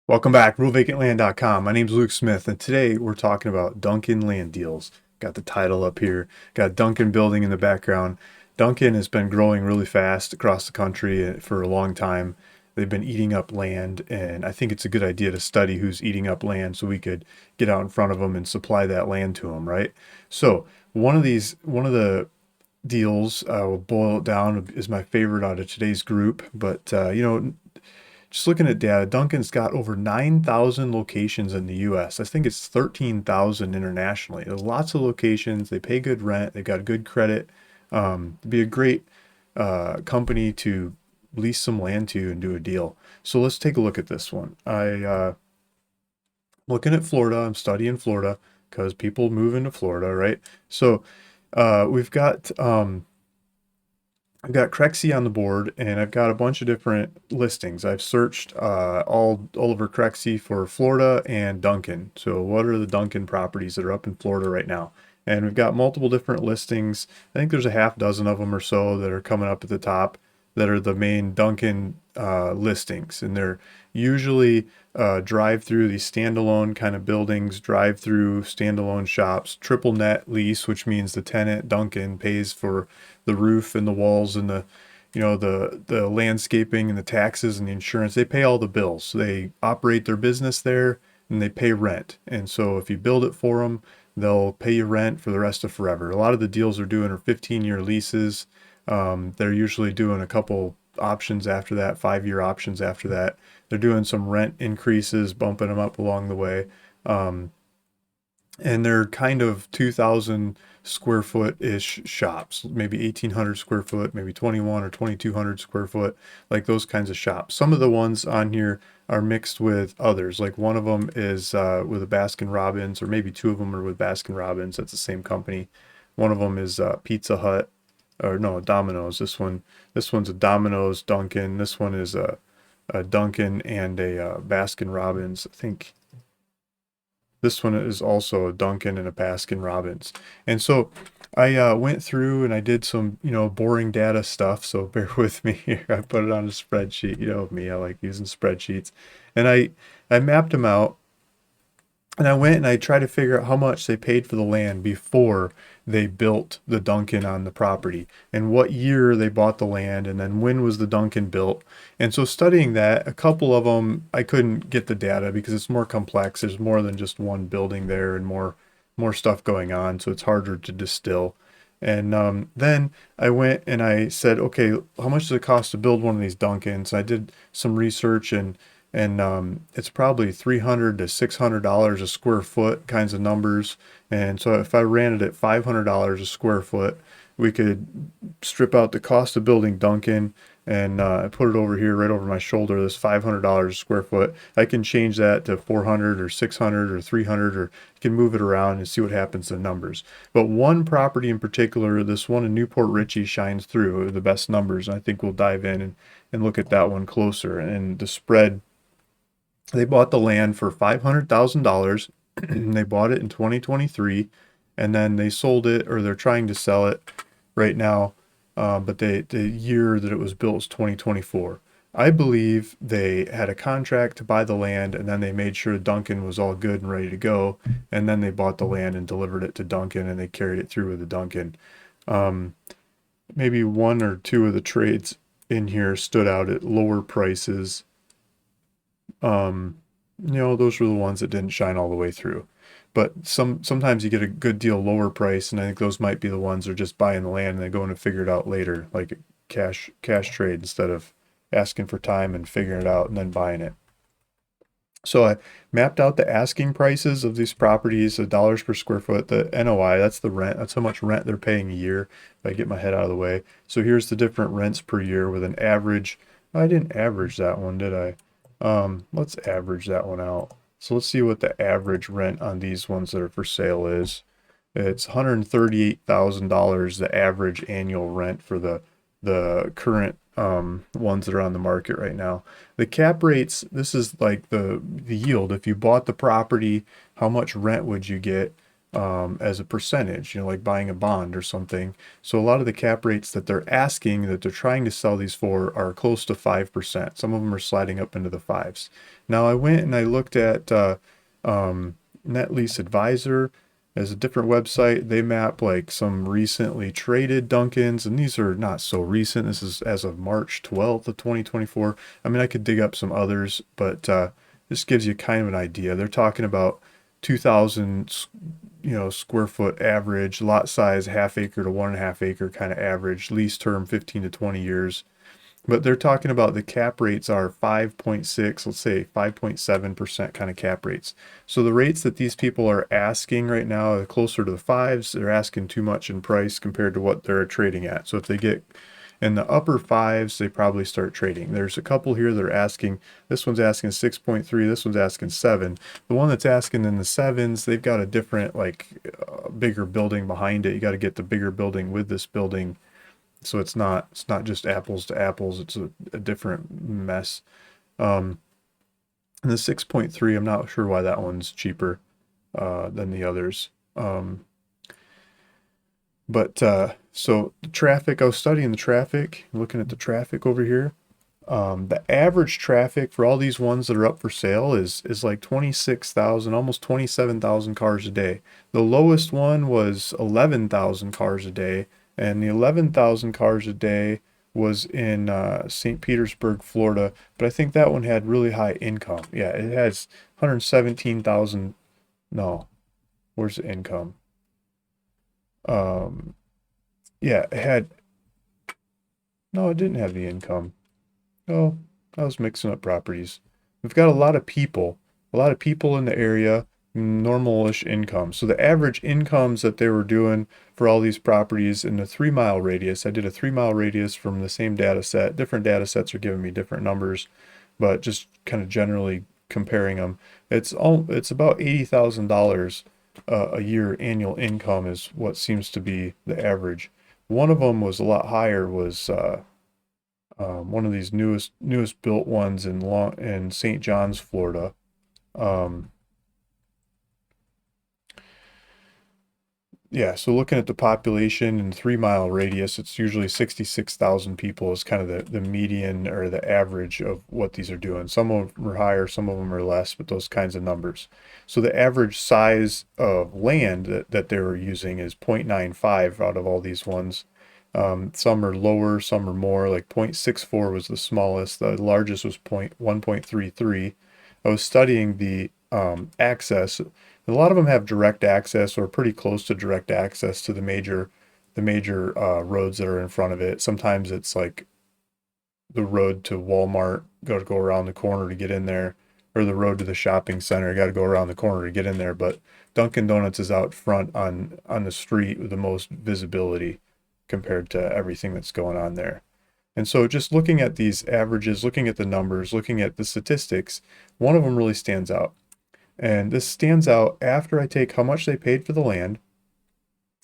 Welcome back, RuleVacantLand.com. My name's Luke Smith, and today we're talking about Dunkin land deals. Got the title up here. Got Dunkin building in the background. Dunkin has been growing really fast across the country for a long time. They've been eating up land, and I think it's a good idea to study who's eating up land so we could get out in front of them and supply that land to them, right? So one of the deals, will boil it down, is my favorite out of today's group, but just looking at data, Dunkin's got over 9,000 locations in the US. I think it's 13,000 internationally. There's lots of locations. They pay good rent. They've got good credit. It'd be a great company to lease some land to and do a deal. So let's take a look at this one. Looking at Florida. I'm studying Florida because people move into Florida, right? So we've got I've got Crexy on the board, and I've got a bunch of different listings. I've searched all over Crexy for Florida and Dunkin. So what are the Dunkin properties that are up in Florida right now? And we've got multiple different listings. I think there's a half dozen of them or so that are coming up at the top that are the main Dunkin listings, and they're usually drive through these standalone kind of buildings, drive through standalone shops, triple net lease, which means the tenant Dunkin pays for the roof and the walls and the landscaping and the taxes and the insurance. They pay all the bills. They operate their business there and they pay rent. And so if you build it for them, they'll pay you rent for the rest of forever. A lot of the deals they're doing are 15-year leases. They're usually doing a couple options after that, 5-year options after that. They're doing some rent increases, bumping them up along the way. Um, and they're kind of 2,000 square foot ish shops, maybe 1,800 square foot, maybe 21 or 2,200 square foot, like those kinds of shops. Some of the ones on here are mixed with others. Like one of them is with a Baskin Robbins, or maybe two of them are with Baskin Robbins. That's the same company. One of them is Pizza Hut, or no, Domino's. This one's a Domino's Dunkin'. This one is a Dunkin' and a Baskin Robbins. I think this one is also a Dunkin' and a Baskin Robbins. And so I went through and I did some, boring data stuff. So bear with me here. I put it on a spreadsheet. You know me, I like using spreadsheets. And I mapped them out, and I went and I tried to figure out how much they paid for the land before they built the Dunkin' on the property, and what year they bought the land, and then when was the Dunkin' built. And so studying that, a couple of them I couldn't get the data because it's more complex. There's more than just one building there and more stuff going on, so it's harder to distill. And then I went and I said, okay, how much does it cost to build one of these Dunkins? I did some research, and it's probably $300 to $600 a square foot kinds of numbers. And so if I ran it at $500 a square foot, we could strip out the cost of building Dunkin', and I put it over here right over my shoulder, this $500 a square foot. I can change that to 400 or 600 or 300, or you can move it around and see what happens to the numbers. But one property in particular, this one in Newport Richey, shines through the best numbers. I think we'll dive in and look at that one closer. And the spread, they bought the land for $500,000. They bought it in 2023, and then they sold it, or they're trying to sell it right now. But the year that it was built was 2024. I believe they had a contract to buy the land, and then they made sure Dunkin' was all good and ready to go, and then they bought the land and delivered it to Dunkin', and they carried it through with the Dunkin'. Um, Maybe one or two of the trades in here stood out at lower prices. Those were the ones that didn't shine all the way through. But sometimes you get a good deal lower price, and I think those might be the ones that are just buying the land and they're going to figure it out later, like a cash trade, instead of asking for time and figuring it out and then buying it. So I mapped out the asking prices of these properties, the dollars per square foot, the NOI, that's the rent. That's how much rent they're paying a year, if I get my head out of the way. So here's the different rents per year with an average. I didn't average that one, did I? Let's average that one out. So let's see what the average rent on these ones that are for sale is. It's $138,000, the average annual rent for the current ones that are on the market right now. The cap rates, this is like the yield. If you bought the property, how much rent would you get? as a percentage, like buying a bond or something. So a lot of the cap rates that they're asking, that they're trying to sell these for, are close to 5%. Some of them are sliding up into the fives. Now I went and I looked at Net Lease Advisor as a different website. They map like some recently traded Dunkins, and these are not so recent. This is as of March 12th of 2024. I mean, I could dig up some others, but this gives you kind of an idea. They're talking about 2,000 square foot average, lot size half acre to 1.5 acre kind of average, lease term 15 to 20 years. But they're talking about the cap rates are 5.6, let's say 5.7% kind of cap rates. So the rates that these people are asking right now are closer to the fives. They're asking too much in price compared to what they're trading at. So if they get in the upper fives, they probably start trading. There's a couple here that are asking, this one's asking 6.3, this one's asking 7. The one that's asking in the sevens, they've got a different, bigger building behind it. You got to get the bigger building with this building. So it's not just apples to apples. It's a different mess. And the 6.3, I'm not sure why that one's cheaper than the others. So the traffic, I was studying the traffic, looking at the traffic over here. The average traffic for all these ones that are up for sale is like 26,000, almost 27,000 cars a day. The lowest one was 11,000 cars a day, and the 11,000 cars a day was in St. Petersburg, Florida. But I think that one had really high income. Yeah, it has 117,000. No, where's the income? Yeah, it had. No, it didn't have the income. Oh, I was mixing up properties. We've got a lot of people in the area, normal-ish income. So the average incomes that they were doing for all these properties in the 3 mile radius, I did a 3 mile radius from the same data set. Different data sets are giving me different numbers, but just kind of generally comparing them, it's about $80,000 a year annual income is what seems to be the average. One of them was a lot higher, was one of these newest built ones in St. John's, Florida. Um, yeah, so looking at the population in 3 mile radius, it's usually 66,000 people is kind of the median or the average of what these are doing. Some of them are higher, some of them are less, but those kinds of numbers. So the average size of land that they were using is 0.95 out of all these ones. Some are lower, some are more, like 0.64 was the smallest. The largest was 1.33. I was studying the access. A lot of them have direct access or pretty close to direct access to the major roads that are in front of it. Sometimes it's like the road to Walmart, got to go around the corner to get in there, or the road to the shopping center, got to go around the corner to get in there. But Dunkin' Donuts is out front on the street with the most visibility compared to everything that's going on there. And so just looking at these averages, looking at the numbers, looking at the statistics, one of them really stands out. And this stands out after I take how much they paid for the land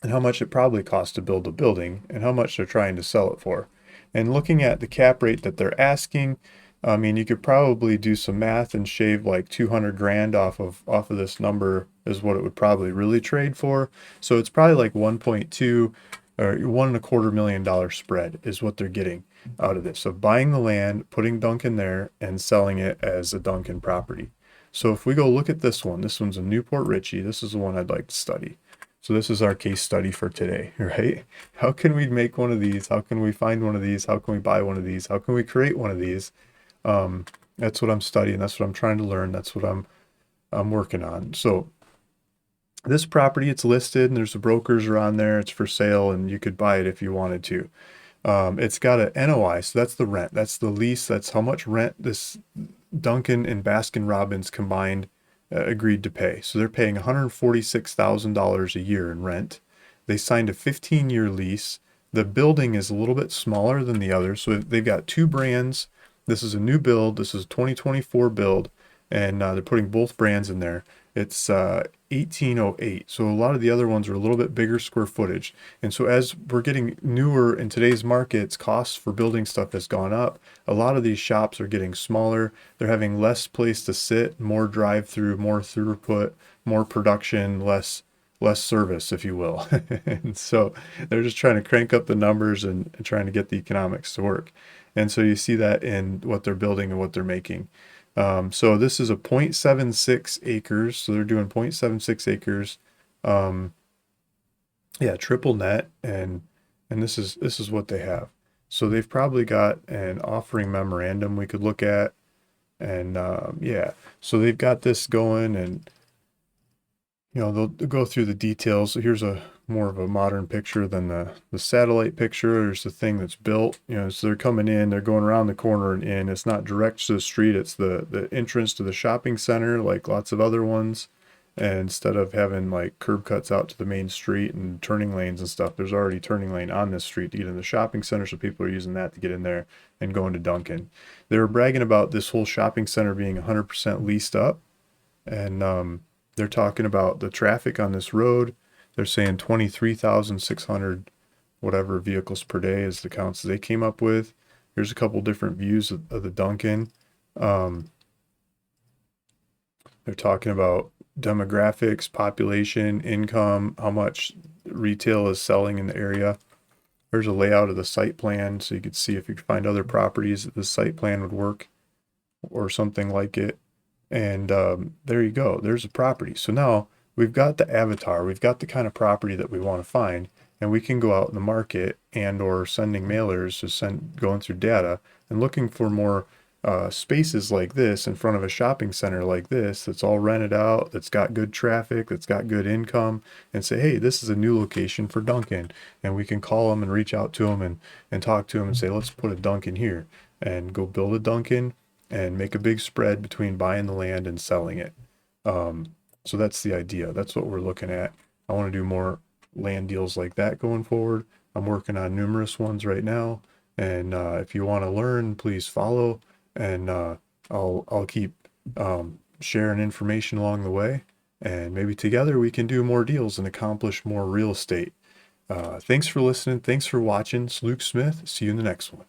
and how much it probably cost to build a building and how much they're trying to sell it for. And looking at the cap rate that they're asking, I mean, you could probably do some math and shave like 200 grand off of this number is what it would probably really trade for. So it's probably like 1.2 or $1.25 million spread is what they're getting out of this. So buying the land, putting Dunkin' there, and selling it as a Dunkin' property. So if we go look at this one's a Newport Richie. This is the one I'd like to study. So this is our case study for today, right? How can we make one of these? How can we find one of these? How can we buy one of these? How can we create one of these? That's what I'm studying. That's what I'm trying to learn. That's what I'm working on. So this property, it's listed and there's the brokers are on there. It's for sale and you could buy it if you wanted to. It's got an NOI, so that's the rent. That's the lease. That's how much rent this Dunkin' and Baskin Robbins combined agreed to pay. So they're paying $146,000 a year in rent. They signed a 15-year lease. The building is a little bit smaller than the others. So they've got two brands. This is a new build. This is a 2024 build. And they're putting both brands in there. It's 1808. So a lot of the other ones are a little bit bigger square footage. And so as we're getting newer in today's markets, costs for building stuff has gone up. A lot of these shops are getting smaller. They're having less place to sit, more drive through, more throughput, more production, less less service, if you will. And so they're just trying to crank up the numbers and trying to get the economics to work. And so you see that in what they're building and what they're making. So this is a 0.76 acres. So they're doing 0.76 acres. Um, yeah, triple net, and this is what they have. So they've probably got an offering memorandum we could look at, and yeah, so they've got this going, and they'll go through the details. So here's a more of a modern picture than the satellite picture. There's the thing that's built, so they're coming in, they're going around the corner and in. It's not direct to the street, it's the entrance to the shopping center, like lots of other ones. And instead of having like curb cuts out to the main street and turning lanes and stuff, there's already turning lane on this street to get in the shopping center. So people are using that to get in there and go into Dunkin. They were bragging about this whole shopping center being 100% leased up. And they're talking about the traffic on this road. They're saying 23,600 whatever vehicles per day is the counts they came up with. Here's a couple different views of the Dunkin. Um, they're talking about demographics, population, income, how much retail is selling in the area. There's a layout of the site plan so you could see if you could find other properties that the site plan would work or something like it. And there you go. There's a property. So now we've got the avatar. We've got the kind of property that we want to find, and we can go out in the market and or sending mailers to going through data and looking for more spaces like this in front of a shopping center like this that's all rented out, that's got good traffic, that's got good income, and say, hey, this is a new location for Dunkin'. And we can call them and reach out to them and talk to them and say, let's put a Dunkin' here and go build a Dunkin' and make a big spread between buying the land and selling it. So that's the idea. That's what we're looking at. I want to do more land deals like that going forward. I'm working on numerous ones right now. And if you want to learn, please follow. And I'll keep sharing information along the way. And maybe together we can do more deals and accomplish more real estate. Thanks for listening. Thanks for watching. It's Luke Smith. See you in the next one.